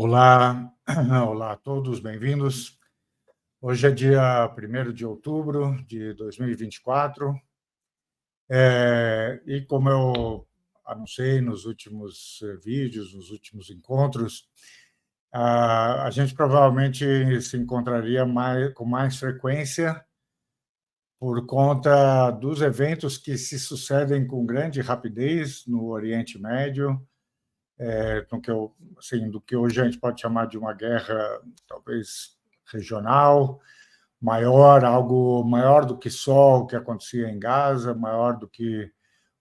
Olá, olá a todos, bem-vindos. Hoje é dia 1º de outubro de 2024, e como eu anunciei nos últimos vídeos, nos últimos encontros, a gente provavelmente se encontraria com mais frequência por conta dos eventos que se sucedem com grande rapidez no Oriente Médio, do que hoje a gente pode chamar de uma guerra, talvez regional, algo maior do que só o que acontecia em Gaza, maior do que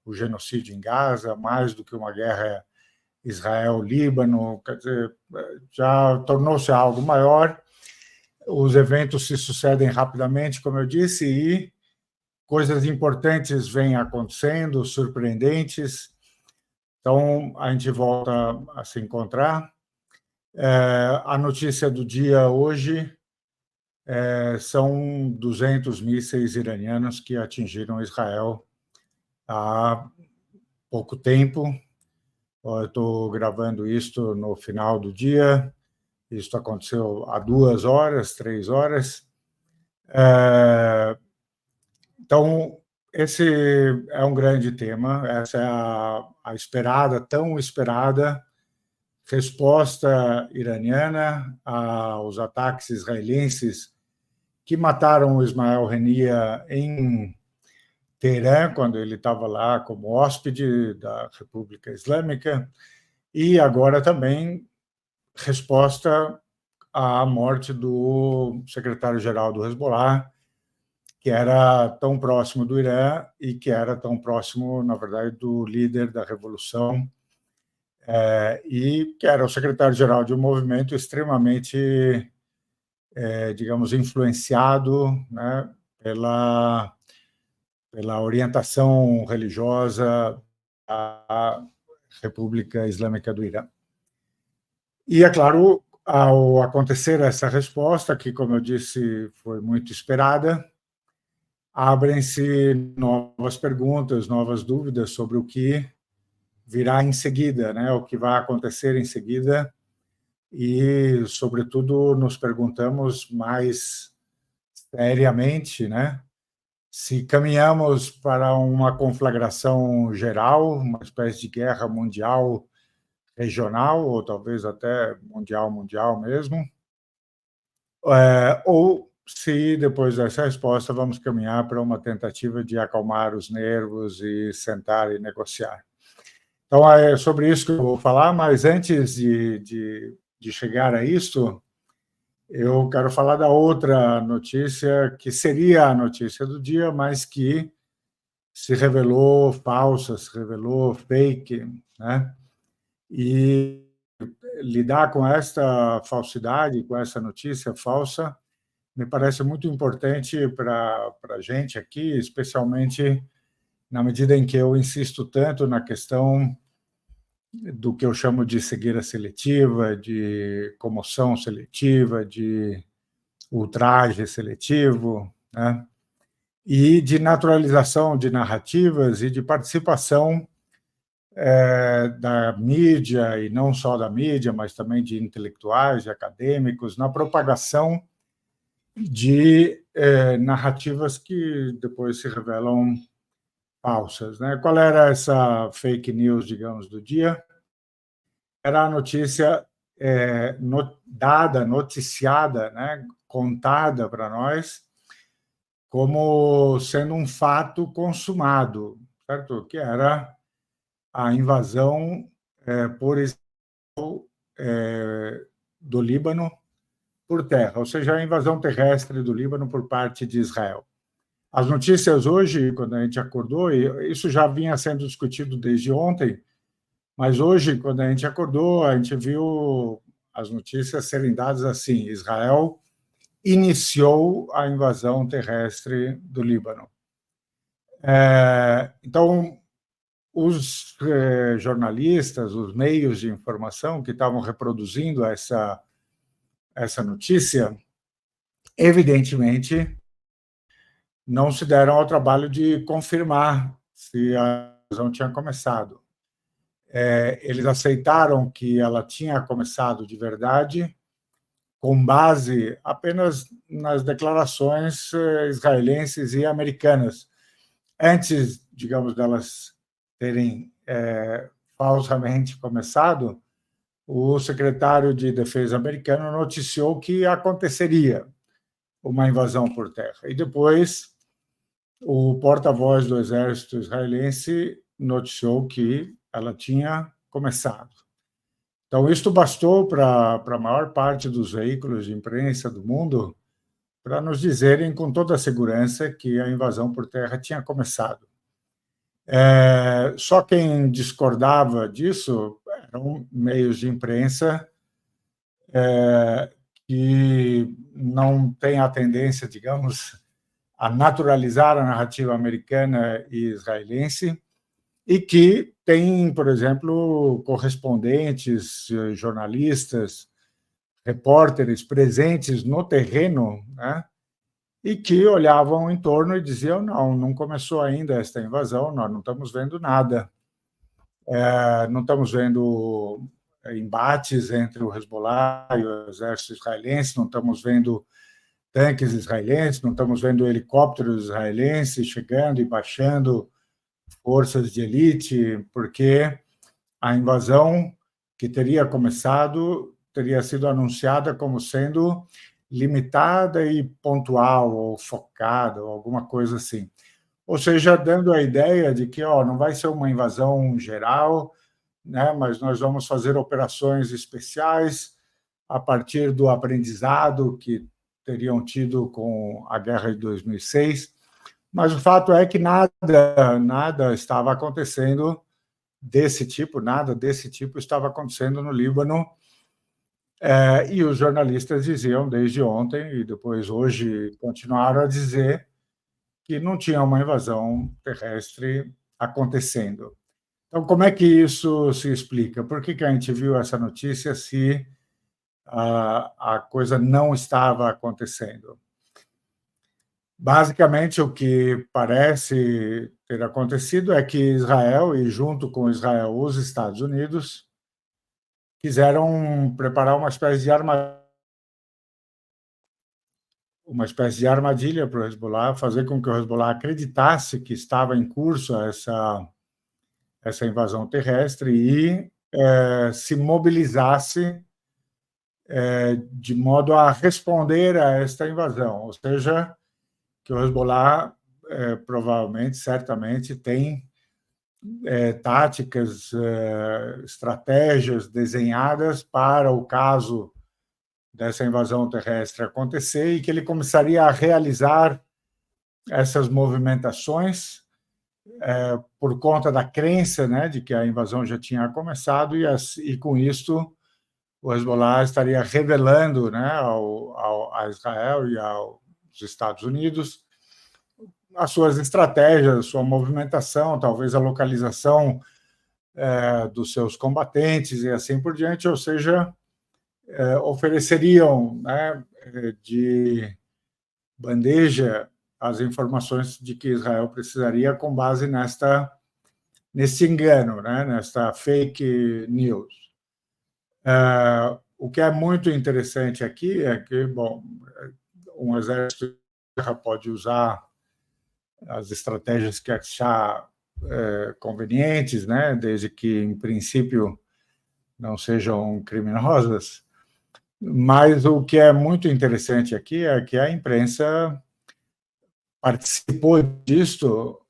o genocídio em Gaza, mais do que uma guerra Israel-Líbano, quer dizer, já tornou-se algo maior. Os eventos se sucedem rapidamente, como eu disse, e coisas importantes vêm acontecendo, surpreendentes. Então, a gente volta a se encontrar. A notícia do dia hoje são 200 mísseis iranianos que atingiram Israel há pouco tempo. Eu estou gravando isto no final do dia. Isso aconteceu há 2 horas, 3 horas. Então, esse é um grande tema. Essa é a esperada, tão esperada, resposta iraniana aos ataques israelenses que mataram o Ismael Haniyeh em Teherã, quando ele estava lá como hóspede da República Islâmica, e agora também resposta à morte do secretário-geral do Hezbollah, que era tão próximo do Irã e que era tão próximo, na verdade, do líder da revolução, e que era o secretário-geral de um movimento extremamente, digamos, influenciado, né, pela orientação religiosa da República Islâmica do Irã. E, é claro, ao acontecer essa resposta, que, como eu disse, foi muito esperada, abrem-se novas perguntas, novas dúvidas sobre o que virá em seguida, né? O que vai acontecer em seguida, e, sobretudo, nos perguntamos mais seriamente, né, se caminhamos para uma conflagração geral, uma espécie de guerra mundial regional, ou talvez até mundial mesmo, ou se, depois dessa resposta, vamos caminhar para uma tentativa de acalmar os nervos e sentar e negociar. Então, é sobre isso que eu vou falar, mas antes de chegar a isso, eu quero falar da outra notícia, que seria a notícia do dia, mas que se revelou falsa, se revelou fake, né? E lidar com esta falsidade, com essa notícia falsa, me parece muito importante para a gente aqui, especialmente na medida em que eu insisto tanto na questão do que eu chamo de cegueira seletiva, de comoção seletiva, de ultraje seletivo, né? E de naturalização de narrativas e de participação da mídia, e não só da mídia, mas também de intelectuais, de acadêmicos, na propagação de narrativas que depois se revelam falsas, né? Qual era essa fake news, digamos, do dia? Era a notícia noticiada, né, contada para nós como sendo um fato consumado, certo? Que era a invasão por Israel do Líbano por terra, ou seja, a invasão terrestre do Líbano por parte de Israel. As notícias hoje, quando a gente acordou, e isso já vinha sendo discutido desde ontem, mas hoje, quando a gente acordou, a gente viu as notícias serem dadas assim: Israel iniciou a invasão terrestre do Líbano. Então, os jornalistas, os meios de informação que estavam reproduzindo essa notícia, evidentemente, não se deram ao trabalho de confirmar se a invasão tinha começado. eles aceitaram que ela tinha começado de verdade, com base apenas nas declarações israelenses e americanas, antes, digamos, delas terem falsamente começado. O secretário de Defesa americano noticiou que aconteceria uma invasão por terra. E depois, o porta-voz do exército israelense noticiou que ela tinha começado. Então, isto bastou para a maior parte dos veículos de imprensa do mundo para nos dizerem com toda a segurança que a invasão por terra tinha começado. Só quem discordava disso eram meios de imprensa que não têm a tendência, digamos, a naturalizar a narrativa americana e israelense, e que têm, por exemplo, correspondentes, jornalistas, repórteres presentes no terreno, né? E que olhavam em torno e diziam: não começou ainda esta invasão, nós não estamos vendo nada. Não estamos vendo embates entre o Hezbollah e o exército israelense, não estamos vendo tanques israelenses, não estamos vendo helicópteros israelenses chegando e baixando forças de elite, porque a invasão que teria começado teria sido anunciada como sendo limitada e pontual, ou focada, ou alguma coisa assim. Ou seja, dando a ideia de que não vai ser uma invasão geral, né, mas nós vamos fazer operações especiais a partir do aprendizado que teriam tido com a guerra de 2006. Mas o fato é que nada estava acontecendo desse tipo, nada desse tipo estava acontecendo no Líbano. E os jornalistas diziam desde ontem, e depois hoje continuaram a dizer, que não tinha uma invasão terrestre acontecendo. Então, como é que isso se explica? Por que a gente viu essa notícia se a coisa não estava acontecendo? Basicamente, o que parece ter acontecido é que Israel, e junto com Israel, os Estados Unidos, quiseram preparar uma espécie de armadilha para o Hezbollah, fazer com que o Hezbollah acreditasse que estava em curso essa invasão terrestre e se mobilizasse de modo a responder a esta invasão. Ou seja, que o Hezbollah provavelmente, certamente, tem táticas, estratégias desenhadas para o caso dessa invasão terrestre acontecer, e que ele começaria a realizar essas movimentações por conta da crença, né, de que a invasão já tinha começado, e com isto o Hezbollah estaria revelando, né, a Israel e aos Estados Unidos as suas estratégias, sua movimentação, talvez a localização dos seus combatentes e assim por diante. Ou seja, ofereceriam, né, de bandeja as informações de que Israel precisaria com base nesse engano, né, nesta fake news. O que é muito interessante aqui é que, bom, um exército pode usar as estratégias que achar convenientes, né, desde que, em princípio, não sejam criminosas. Mas o que é muito interessante aqui é que a imprensa participou disto,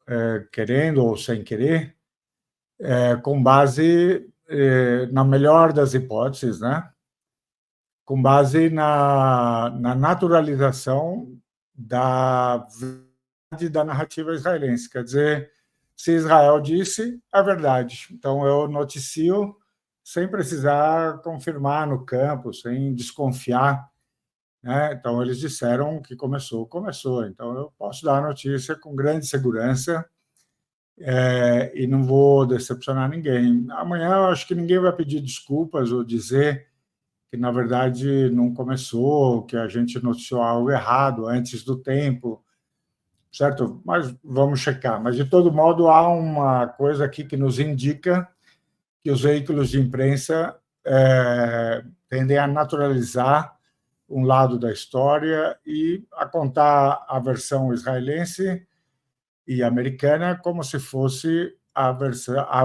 querendo ou sem querer, com base, na melhor das hipóteses, né, com base na naturalização da verdade da narrativa israelense. Quer dizer, se Israel disse, é verdade. Então, eu noticio sem precisar confirmar no campo, sem desconfiar, né? Então, eles disseram que começou. Então, eu posso dar a notícia com grande segurança e não vou decepcionar ninguém. Amanhã, eu acho que ninguém vai pedir desculpas ou dizer que, na verdade, não começou, que a gente noticiou algo errado antes do tempo, certo? Mas vamos checar. Mas, de todo modo, há uma coisa aqui que nos indica que os veículos de imprensa tendem a naturalizar um lado da história e a contar a versão israelense e americana como se fosse a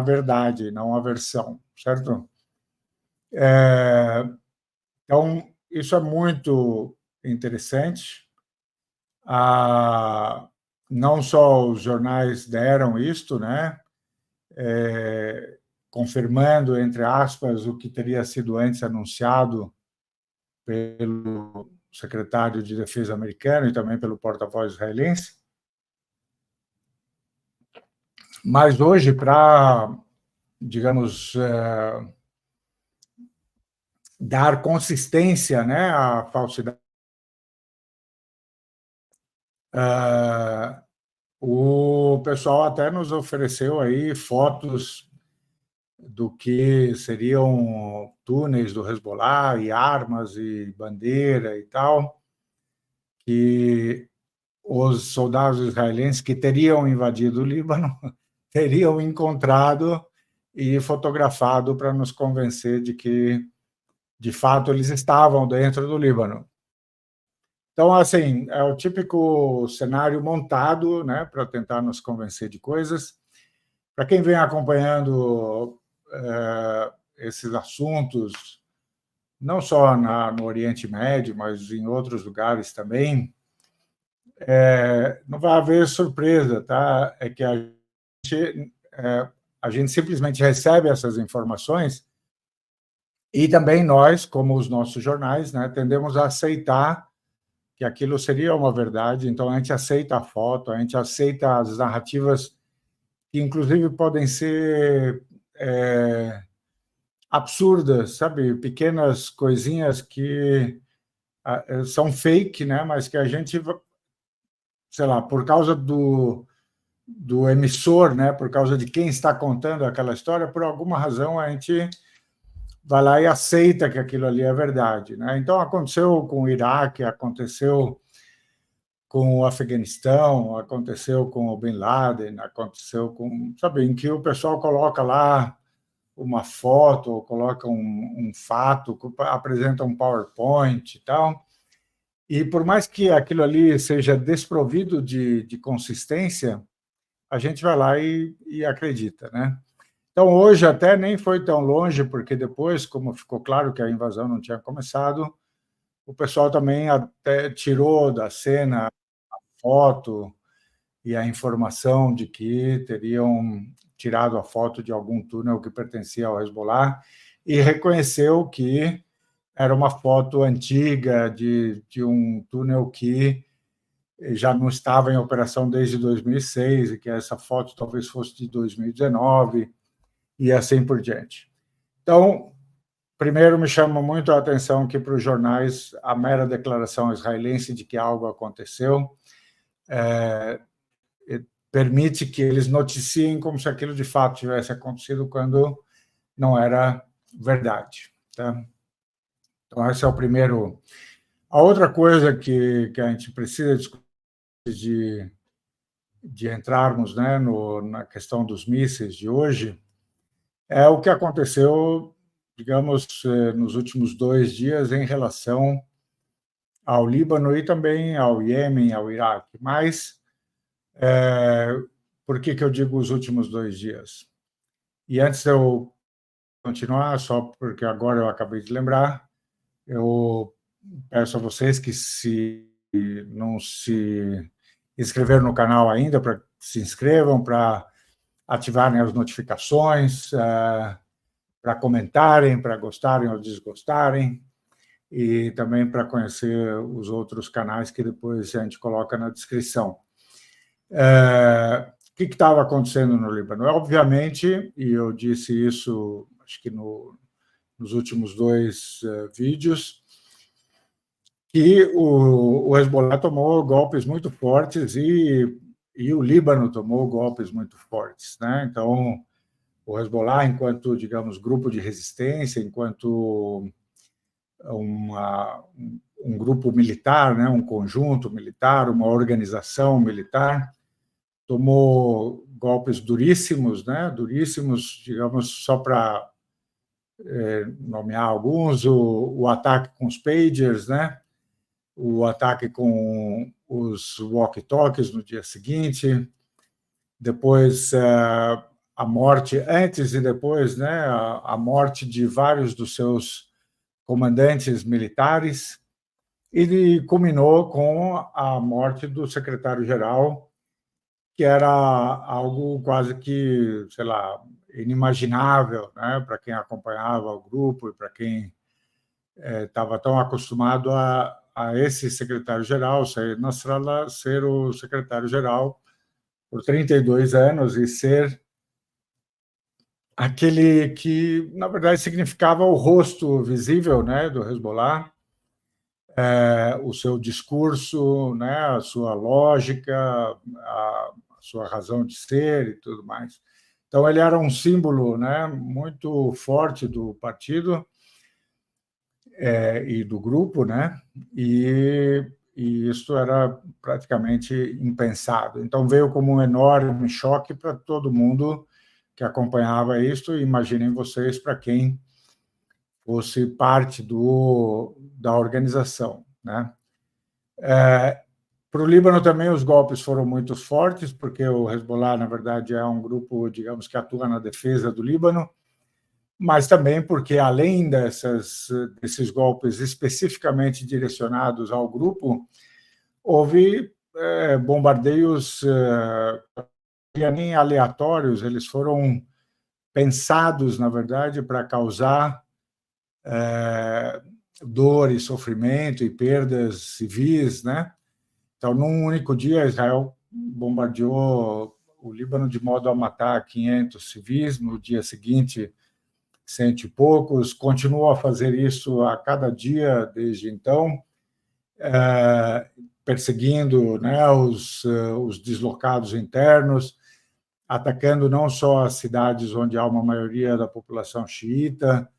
verdade, não a versão, certo? Então, isso é muito interessante. Não só os jornais deram isto, né? Confirmando, entre aspas, o que teria sido antes anunciado pelo secretário de Defesa americano e também pelo porta-voz israelense. Mas hoje, para, digamos, dar consistência, né, à falsidade, o pessoal até nos ofereceu aí fotos do que seriam túneis do Hezbollah e armas e bandeira e tal, que os soldados israelenses que teriam invadido o Líbano teriam encontrado e fotografado para nos convencer de que, de fato, eles estavam dentro do Líbano. Então, assim, é o típico cenário montado, né, para tentar nos convencer de coisas. Para quem vem acompanhando esses assuntos, não só no Oriente Médio, mas em outros lugares também, não vai haver surpresa, tá? É que a gente simplesmente recebe essas informações e também nós, como os nossos jornais, né, tendemos a aceitar que aquilo seria uma verdade, então a gente aceita a foto, a gente aceita as narrativas que, inclusive, podem ser absurdas, sabe? Pequenas coisinhas que são fake, né? Mas que a gente, sei lá, por causa do emissor, né? Por causa de quem está contando aquela história, por alguma razão a gente vai lá e aceita que aquilo ali é verdade, né? Então aconteceu com o Iraque, aconteceu com o Afeganistão, aconteceu com o Bin Laden, aconteceu com, sabe, em que o pessoal coloca lá uma foto, ou coloca um fato, apresenta um PowerPoint e tal, e por mais que aquilo ali seja desprovido de consistência, a gente vai lá e acredita, né? Então, hoje até nem foi tão longe, porque depois, como ficou claro que a invasão não tinha começado, o pessoal também até tirou da cena a foto e a informação de que teriam tirado a foto de algum túnel que pertencia ao Hezbollah e reconheceu que era uma foto antiga de um túnel que já não estava em operação desde 2006 e que essa foto talvez fosse de 2019 e assim por diante. Então, primeiro, me chama muito a atenção que, para os jornais, a mera declaração israelense de que algo aconteceu permite que eles noticiem como se aquilo de fato tivesse acontecido quando não era verdade. Tá? Então, esse é o primeiro. A outra coisa que a gente precisa discutir de entrarmos, né, na questão dos mísseis de hoje é o que aconteceu, digamos, nos últimos 2 dias em relação ao Líbano e também ao Iêmen, ao Iraque. Mas por que eu digo os últimos 2 dias? E antes de eu continuar, só porque agora eu acabei de lembrar, eu peço a vocês que, se não se inscreveram no canal ainda, para se inscrevam, para ativarem as notificações, para comentarem, para gostarem ou desgostarem, e também para conhecer os outros canais que depois a gente coloca na descrição. O que estava acontecendo no Líbano? Obviamente, e eu disse isso, acho que nos últimos 2 vídeos, que o Hezbollah tomou golpes muito fortes e o Líbano tomou golpes muito fortes, né? Então, o Hezbollah, enquanto, digamos, grupo de resistência, enquanto um grupo militar, né? Um conjunto militar, uma organização militar, tomou golpes duríssimos, né? Duríssimos, digamos, só para nomear alguns, o ataque com os pagers, né? O ataque com os walkie-talkies no dia seguinte, depois a morte, antes e depois, né? A morte de vários dos seus comandantes militares, e culminou com a morte do secretário-geral, que era algo quase que, sei lá, inimaginável, né, para quem acompanhava o grupo e para quem estava tão acostumado a esse secretário-geral, Said Nasrallah, ser o secretário-geral por 32 anos e ser aquele que, na verdade, significava o rosto visível, né, do Hezbollah, o seu discurso, né, a sua lógica, a sua razão de ser e tudo mais. Então, ele era um símbolo, né, muito forte do partido e do grupo, né, e isso era praticamente impensado. Então, veio como um enorme choque para todo mundo que acompanhava isso. Imaginem vocês para quem fosse parte da organização, né? Para o Líbano também os golpes foram muito fortes, porque o Hezbollah, na verdade, é um grupo, digamos, que atua na defesa do Líbano, mas também porque, além desses golpes especificamente direcionados ao grupo, houve bombardeios nem aleatórios, eles foram pensados, na verdade, para causar dor e sofrimento e perdas civis, né? Então, num único dia, Israel bombardeou o Líbano de modo a matar 500 civis, no dia seguinte, 100 e poucos, continuou a fazer isso a cada dia desde então, perseguindo, né, os deslocados internos, atacando não só as cidades onde há uma maioria da população xiita,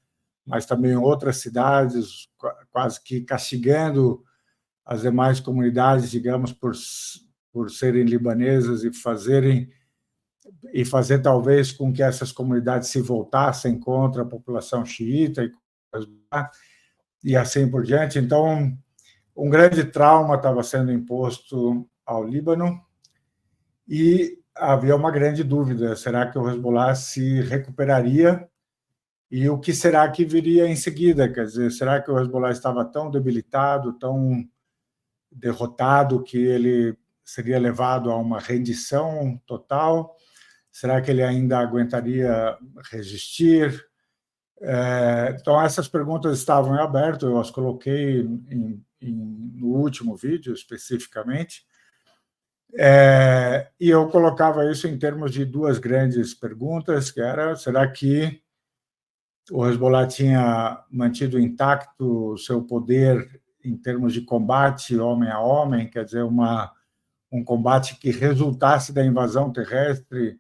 mas também outras cidades, quase que castigando as demais comunidades, digamos, por serem libanesas e fazer talvez com que essas comunidades se voltassem contra a população xiita e assim por diante. Então, um grande trauma estava sendo imposto ao Líbano e havia uma grande dúvida: será que o Hezbollah se recuperaria? E o que será que viria em seguida? Quer dizer, será que o Hezbollah estava tão debilitado, tão derrotado, que ele seria levado a uma rendição total? Será que ele ainda aguentaria resistir? Então, essas perguntas estavam em aberto, eu as coloquei no último vídeo, especificamente, e eu colocava isso em termos de duas grandes perguntas, que era: será que o Hezbollah tinha mantido intacto o seu poder em termos de combate homem a homem, quer dizer, um combate que resultasse da invasão terrestre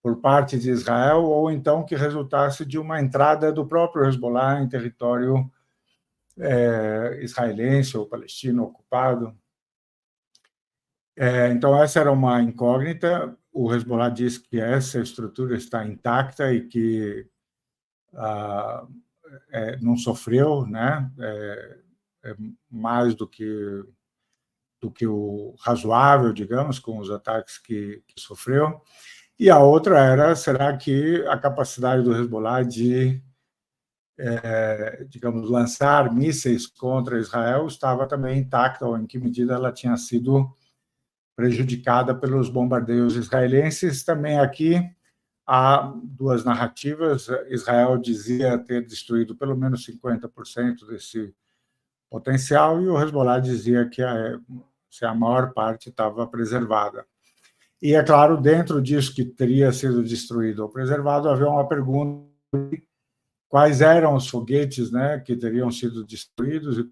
por parte de Israel, ou então que resultasse de uma entrada do próprio Hezbollah em território israelense ou palestino ocupado? Então, essa era uma incógnita. O Hezbollah diz que essa estrutura está intacta e que não sofreu, né? Mais do que o razoável, digamos, com os ataques que sofreu. E a outra era: será que a capacidade do Hezbollah de, digamos, lançar mísseis contra Israel estava também intacta, ou em que medida ela tinha sido prejudicada pelos bombardeios israelenses? Também aqui há duas narrativas. Israel dizia ter destruído pelo menos 50% desse potencial, e o Hezbollah dizia que a maior parte estava preservada. E, é claro, dentro disso que teria sido destruído ou preservado, havia uma pergunta: quais eram os foguetes, né, que teriam sido destruídos, e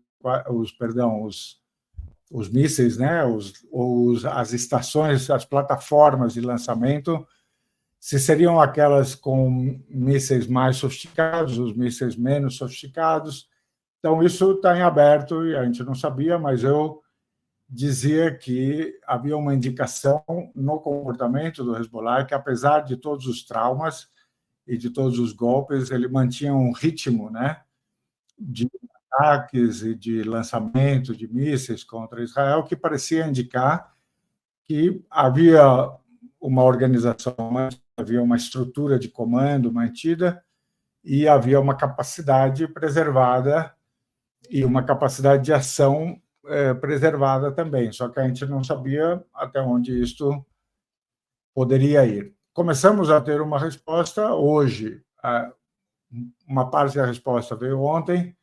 os mísseis, né, as estações, as plataformas de lançamento, se seriam aquelas com mísseis mais sofisticados, os mísseis menos sofisticados. Então, isso está em aberto e a gente não sabia, mas eu dizia que havia uma indicação no comportamento do Hezbollah que, apesar de todos os traumas, e de todos os golpes, ele mantinha um ritmo, né, de ataques e de lançamento de mísseis contra Israel que parecia indicar que havia uma organização, havia uma estrutura de comando mantida e havia uma capacidade preservada e uma capacidade de ação preservada também, só que a gente não sabia até onde isto poderia ir. Começamos a ter uma resposta hoje. Uma parte da resposta veio ontem,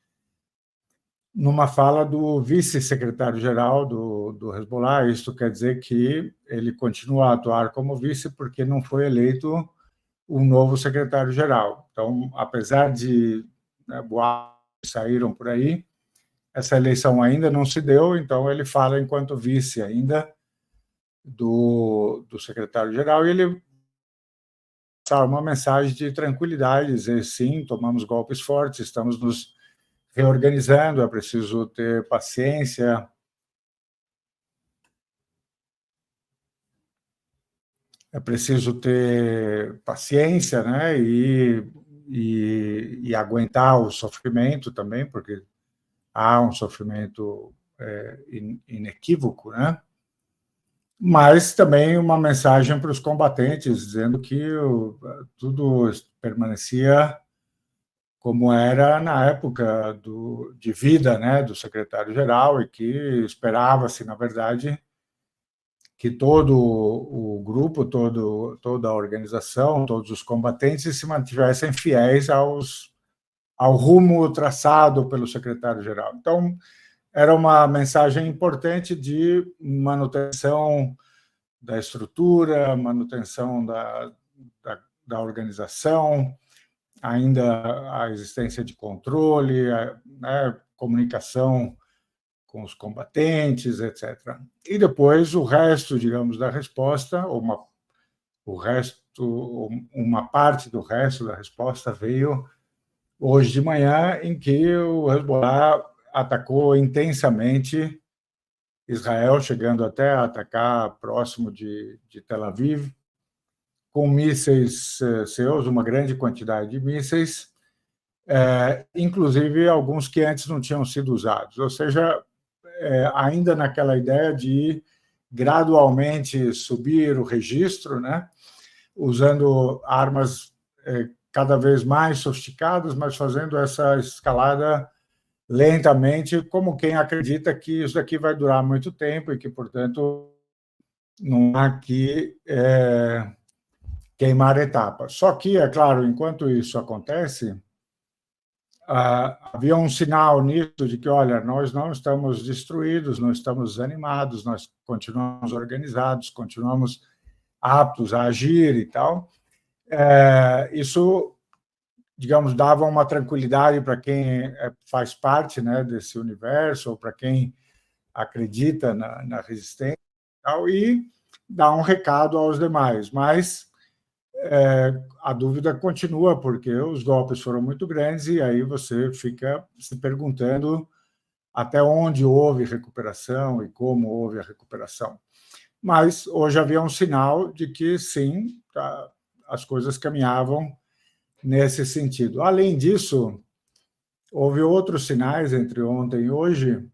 numa fala do vice-secretário-geral do Hezbollah. Isto quer dizer que ele continua a atuar como vice porque não foi eleito um novo secretário-geral. Então, apesar de boatos que saíram por aí, essa eleição ainda não se deu, então ele fala enquanto vice ainda do secretário-geral, e ele passar uma mensagem de tranquilidade, dizer, sim, tomamos golpes fortes, estamos nos reorganizando, é preciso ter paciência. É preciso ter paciência, né? E aguentar o sofrimento também, porque há um sofrimento inequívoco, né? Mas também uma mensagem para os combatentes, dizendo que tudo permanecia como era na época de vida, né, do secretário-geral, e que esperava-se, na verdade, que todo o grupo, toda a organização, todos os combatentes se mantivessem fiéis ao rumo traçado pelo secretário-geral. Então, era uma mensagem importante de manutenção da estrutura, manutenção da organização, ainda a existência de controle, né, comunicação com os combatentes, etc. E depois o resto, digamos, da resposta, uma parte do resto da resposta veio hoje de manhã, em que o Hezbollah atacou intensamente Israel, chegando até a atacar próximo de Tel Aviv, com mísseis seus, uma grande quantidade de mísseis, inclusive alguns que antes não tinham sido usados. Ou seja, ainda naquela ideia de gradualmente subir o registro, né, usando armas cada vez mais sofisticadas, mas fazendo essa escalada lentamente, como quem acredita que isso daqui vai durar muito tempo e que, portanto, não há que queimar etapas. Só que, é claro, enquanto isso acontece, havia um sinal nisso de que, olha, nós não estamos destruídos, não estamos desanimados, nós continuamos organizados, continuamos aptos a agir e tal. Isso, digamos, dava uma tranquilidade para quem faz parte, né, desse universo, ou para quem acredita na resistência e tal, e dá um recado aos demais. Mas a dúvida continua, porque os golpes foram muito grandes, e aí você fica se perguntando até onde houve recuperação e como houve a recuperação. Mas hoje havia um sinal de que, sim, as coisas caminhavam nesse sentido. Além disso, houve outros sinais entre ontem e hoje,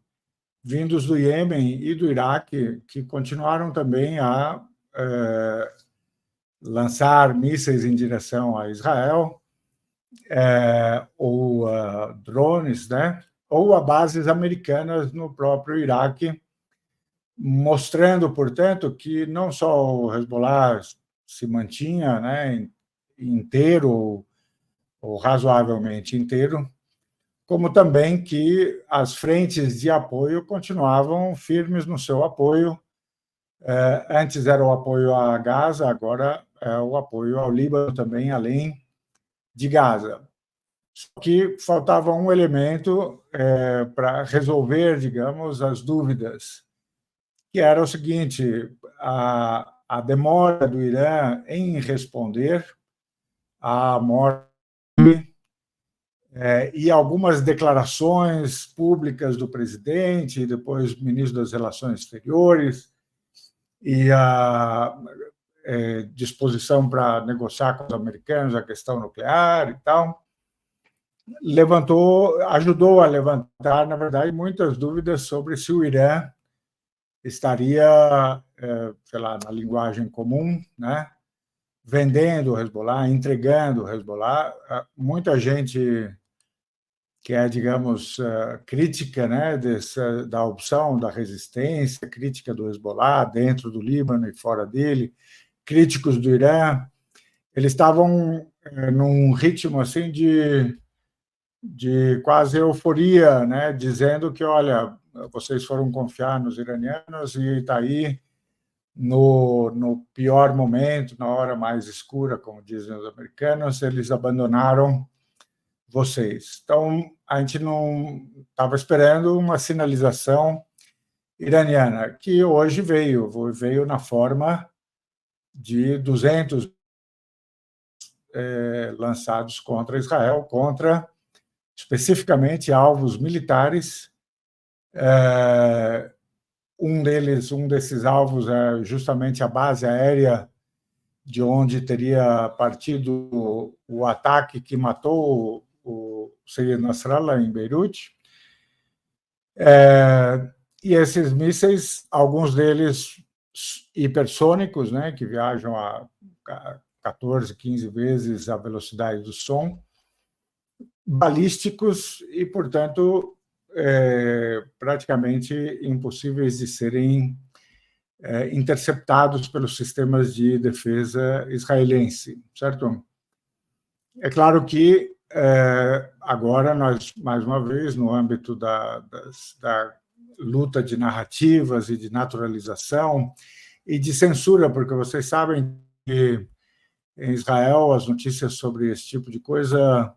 vindos do Iêmen e do Iraque, que continuaram também a lançar mísseis em direção a Israel, ou drones, né, ou a bases americanas no próprio Iraque, mostrando, portanto, que não só o Hezbollah se mantinha, né, inteiro ou razoavelmente inteiro, como também que as frentes de apoio continuavam firmes no seu apoio. Antes era o apoio a Gaza, agora é o apoio ao Líbano também, além de Gaza. Só que faltava um elemento para resolver, digamos, as dúvidas, que era o seguinte: a demora do Irã em responder à morte e algumas declarações públicas do presidente, e depois ministro das Relações Exteriores, e disposição para negociar com os americanos a questão nuclear e tal, ajudou a levantar, na verdade, muitas dúvidas sobre se o Irã estaria, sei lá, na linguagem comum, né, vendendo o Hezbollah, entregando o Hezbollah. Muita gente que é, digamos, crítica, né, da opção da resistência, crítica do Hezbollah dentro do Líbano e fora dele, críticos do Irã, eles estavam num ritmo assim de quase euforia, né, dizendo que, olha, vocês foram confiar nos iranianos e está aí no pior momento, na hora mais escura, como dizem os americanos, eles abandonaram vocês. Então, a gente não estava esperando uma sinalização iraniana, que hoje veio na forma de 200 lançados contra Israel, contra especificamente alvos militares. Um desses alvos é justamente a base aérea de onde teria partido o ataque que matou o Sayed Nasrallah em Beirute. E esses mísseis, alguns deles hipersônicos, né, que viajam a 14, 15 vezes a velocidade do som, balísticos e, portanto, praticamente impossíveis de serem interceptados pelos sistemas de defesa israelense, certo? É claro que agora nós, mais uma vez, no âmbito da luta de narrativas e de naturalização e de censura, porque vocês sabem que em Israel as notícias sobre esse tipo de coisa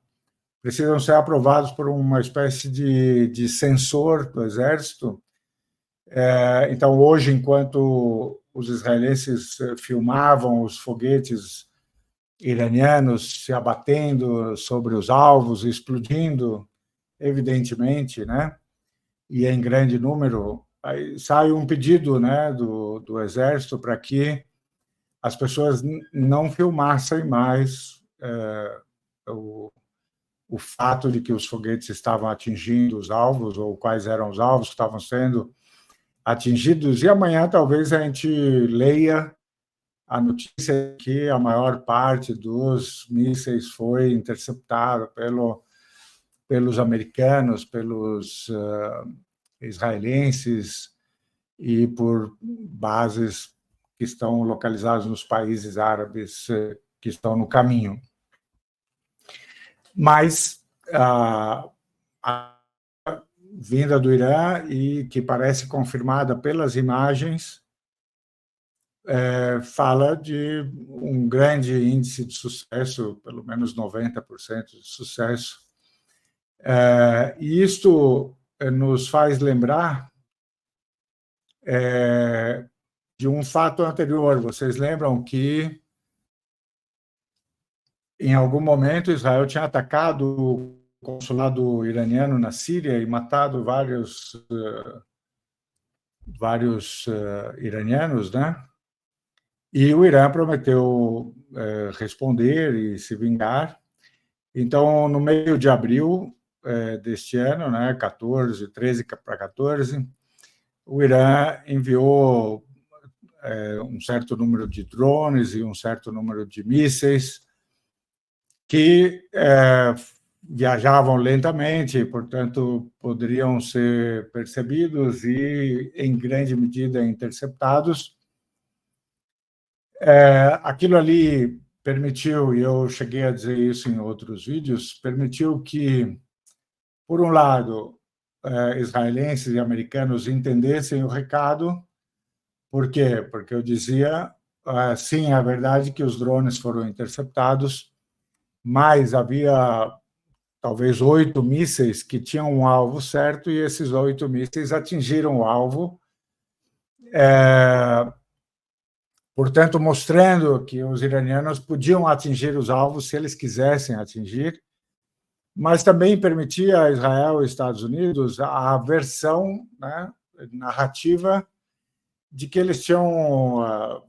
precisam ser aprovadas por uma espécie de censor do exército. Então, hoje, enquanto os israelenses filmavam os foguetes iranianos se abatendo sobre os alvos, explodindo, evidentemente, né, e em grande número, aí sai um pedido, né, do exército para que as pessoas não filmassem mais o fato de que os foguetes estavam atingindo os alvos, ou quais eram os alvos que estavam sendo atingidos. E amanhã talvez a gente leia a notícia que a maior parte dos mísseis foi interceptada pelos americanos, pelos israelenses e por bases que estão localizadas nos países árabes que estão no caminho. Mas a vinda do Irã, e que parece confirmada pelas imagens, fala de um grande índice de sucesso, pelo menos 90% de sucesso. E isto nos faz lembrar de um fato anterior. Vocês lembram que, em algum momento, Israel tinha atacado o consulado iraniano na Síria e matado vários iranianos, né? E o Irã prometeu responder e se vingar. Então, no meio de abril deste ano, né, 13 para 14, o Irã enviou um certo número de drones e um certo número de mísseis que viajavam lentamente, portanto, poderiam ser percebidos e, em grande medida, interceptados. Aquilo ali permitiu, e eu cheguei a dizer isso em outros vídeos, permitiu que, por um lado, israelenses e americanos entendessem o recado. Por quê? Porque eu dizia, sim, é verdade que os drones foram interceptados, mas havia talvez 8 mísseis que tinham um alvo certo, e esses 8 mísseis atingiram o alvo, portanto, mostrando que os iranianos podiam atingir os alvos se eles quisessem atingir, mas também permitia a Israel e Estados Unidos a versão, né, narrativa de que eles tinham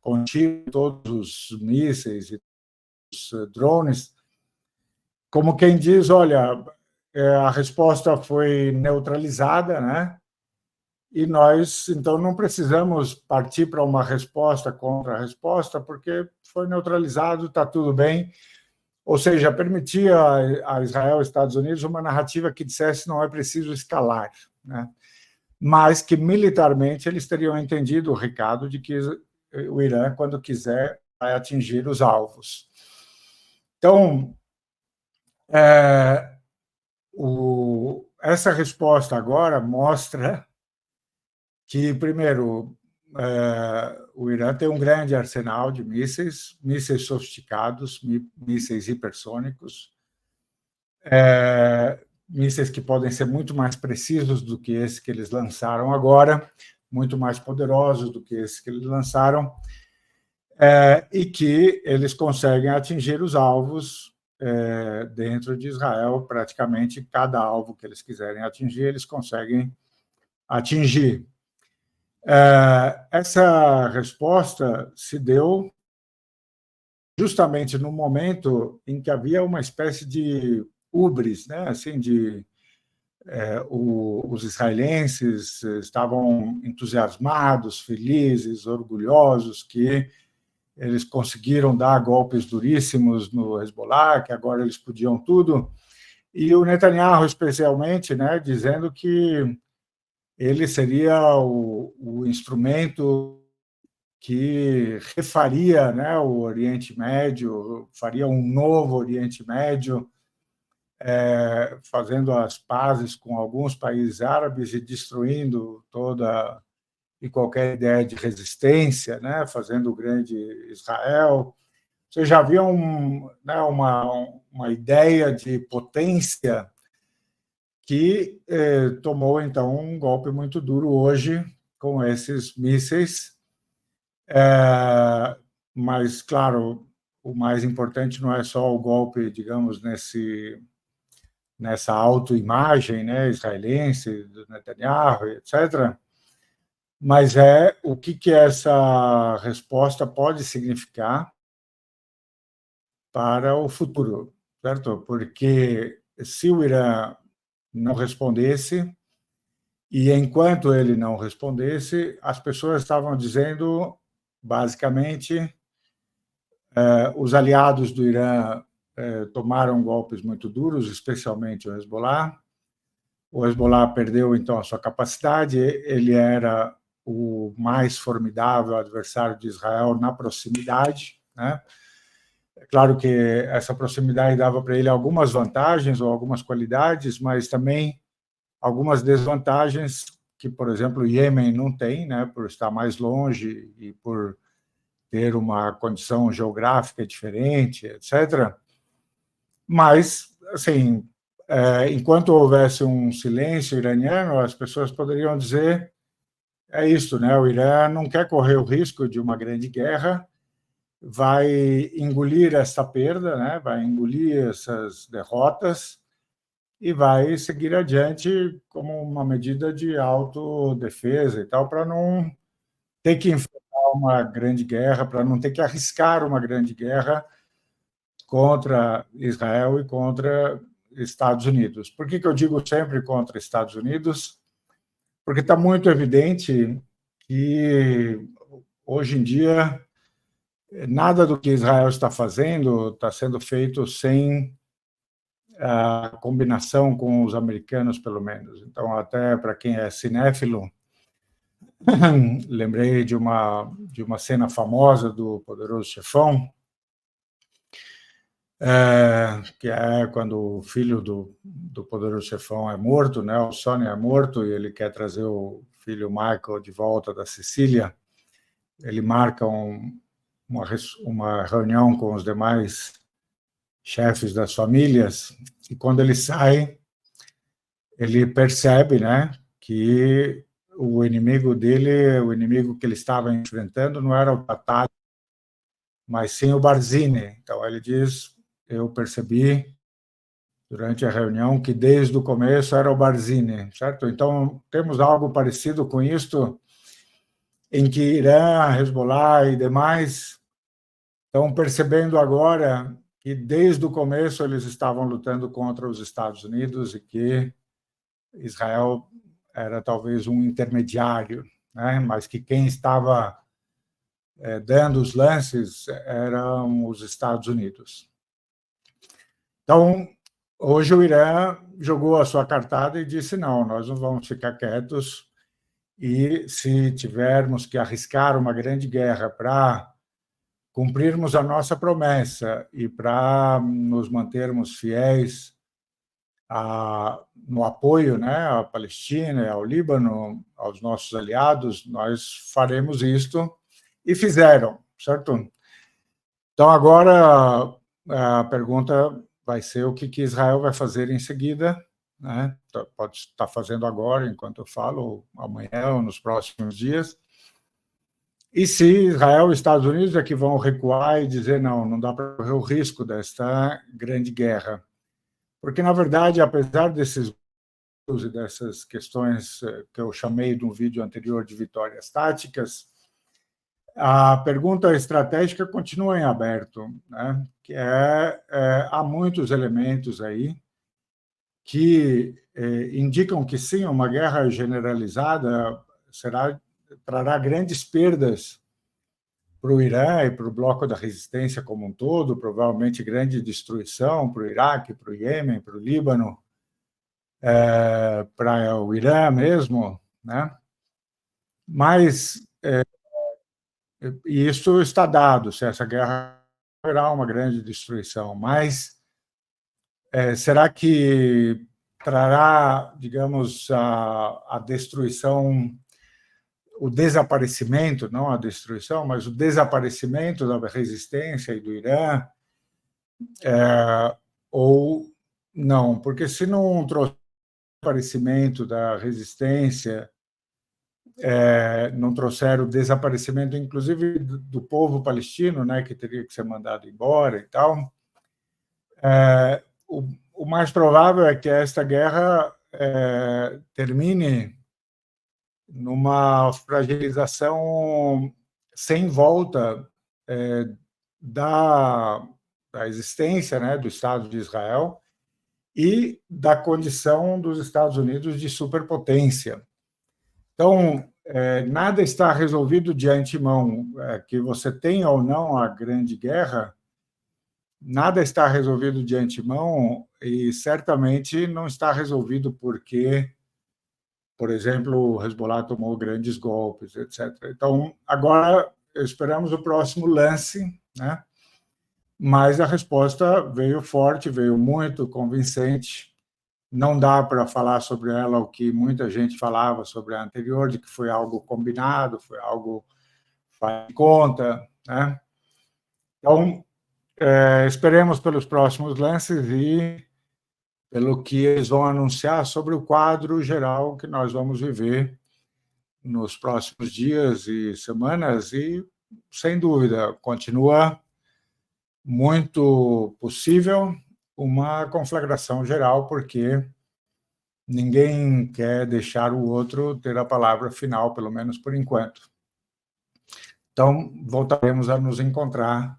contido todos os mísseis e os drones, como quem diz, olha, a resposta foi neutralizada, né? E nós, então, não precisamos partir para uma resposta contra a resposta, porque foi neutralizado, está tudo bem. Ou seja, permitia a Israel e Estados Unidos uma narrativa que dissesse não é preciso escalar, né? Mas que militarmente eles teriam entendido o recado de que o Irã, quando quiser, vai atingir os alvos. Então, essa resposta agora mostra que, primeiro, o Irã tem um grande arsenal de mísseis sofisticados, mísseis hipersônicos, mísseis que podem ser muito mais precisos do que esse que eles lançaram agora, muito mais poderosos do que esse que eles lançaram, e que eles conseguem atingir os alvos dentro de Israel. Praticamente cada alvo que eles quiserem atingir, eles conseguem atingir. Essa resposta se deu justamente no momento em que havia uma espécie de hubris, né? Assim, os israelenses estavam entusiasmados, felizes, orgulhosos que eles conseguiram dar golpes duríssimos no Hezbollah, que agora eles podiam tudo, e o Netanyahu, especialmente, né, dizendo que ele seria o instrumento que refaria, né, o Oriente Médio, faria um novo Oriente Médio, fazendo as pazes com alguns países árabes e destruindo toda e qualquer ideia de resistência, né, fazendo o grande Israel. Você já havia uma ideia de potência que tomou, então, um golpe muito duro hoje com esses mísseis. Mas, claro, o mais importante não é só o golpe, digamos, nessa autoimagem, né, israelense, do Netanyahu, etc., mas o que essa resposta pode significar para o futuro, certo? Porque se o Irã não respondesse, e enquanto ele não respondesse, as pessoas estavam dizendo, basicamente, os aliados do Irã tomaram golpes muito duros, especialmente o Hezbollah. O Hezbollah perdeu, então, a sua capacidade, ele era o mais formidável adversário de Israel na proximidade, né? É claro que essa proximidade dava para ele algumas vantagens ou algumas qualidades, mas também algumas desvantagens que, por exemplo, o Iêmen não tem, né, por estar mais longe e por ter uma condição geográfica diferente, etc. Mas, assim, enquanto houvesse um silêncio iraniano, as pessoas poderiam dizer isso, né? O Irã não quer correr o risco de uma grande guerra, vai engolir essa perda, né? Vai engolir essas derrotas e vai seguir adiante como uma medida de autodefesa e tal, para não ter que enfrentar uma grande guerra, para não ter que arriscar uma grande guerra contra Israel e contra Estados Unidos. Por que eu digo sempre contra Estados Unidos? Porque está muito evidente que, hoje em dia, nada do que Israel está fazendo está sendo feito sem a combinação com os americanos, pelo menos. Então, até para quem é cinéfilo, lembrei de uma cena famosa do Poderoso Chefão, que é quando o filho do Poderoso Chefão é morto, né? O Sonny é morto e ele quer trazer o filho Michael de volta da Sicília. Ele marca uma reunião com os demais chefes das famílias e quando ele sai, ele percebe, né, que o inimigo dele, o inimigo que ele estava enfrentando, não era o Tatá, mas sim o Barzini. Então ele diz: eu percebi durante a reunião que desde o começo era o Barzini, certo? Então temos algo parecido com isto em que Irã, Hezbollah e demais estão percebendo agora que, desde o começo, eles estavam lutando contra os Estados Unidos e que Israel era talvez um intermediário, né? Mas que quem estava dando os lances eram os Estados Unidos. Então, hoje o Irã jogou a sua cartada e disse, não, nós não vamos ficar quietos, e se tivermos que arriscar uma grande guerra para cumprirmos a nossa promessa e para nos mantermos fiéis no apoio, né, à Palestina, ao Líbano, aos nossos aliados, nós faremos isto, e fizeram, certo? Então, agora, a pergunta vai ser o que Israel vai fazer em seguida, né? Pode estar fazendo agora, enquanto eu falo, ou amanhã, ou nos próximos dias. E se Israel e Estados Unidos é que vão recuar e dizer, não, não dá para correr o risco desta grande guerra. Porque, na verdade, apesar desses e dessas questões que eu chamei de um vídeo anterior de vitórias táticas, a pergunta estratégica continua em aberto, né? Que há muitos elementos aí que indicam que, sim, uma guerra generalizada trará grandes perdas para o Irã e para o bloco da resistência como um todo, provavelmente grande destruição para o Iraque, para o Iêmen, para o Líbano, para o Irã mesmo, né? Mas isso está dado, se essa guerra haverá uma grande destruição, mas será que trará, digamos, a destruição, o desaparecimento, não a destruição, mas o desaparecimento da resistência e do Irã, ou não? Porque se não trouxer o desaparecimento da resistência, não trouxeram o desaparecimento, inclusive, do povo palestino, né, que teria que ser mandado embora e tal, o mais provável é que esta guerra termine numa fragilização sem volta da existência, né, do Estado de Israel e da condição dos Estados Unidos de superpotência. Então, nada está resolvido de antemão. Que você tenha ou não a grande guerra, nada está resolvido de antemão e certamente não está resolvido porque, por exemplo, o Hezbollah tomou grandes golpes, etc. Então, agora esperamos o próximo lance, né? Mas a resposta veio forte, veio muito convincente. Não dá para falar sobre ela o que muita gente falava sobre a anterior, de que foi algo combinado, foi algo faz de conta, né? Então, esperemos pelos próximos lances e pelo que eles vão anunciar sobre o quadro geral que nós vamos viver nos próximos dias e semanas, e, sem dúvida, continua muito possível uma conflagração geral, porque ninguém quer deixar o outro ter a palavra final, pelo menos por enquanto. Então, voltaremos a nos encontrar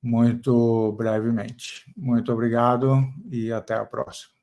muito brevemente. Muito obrigado e até a próxima.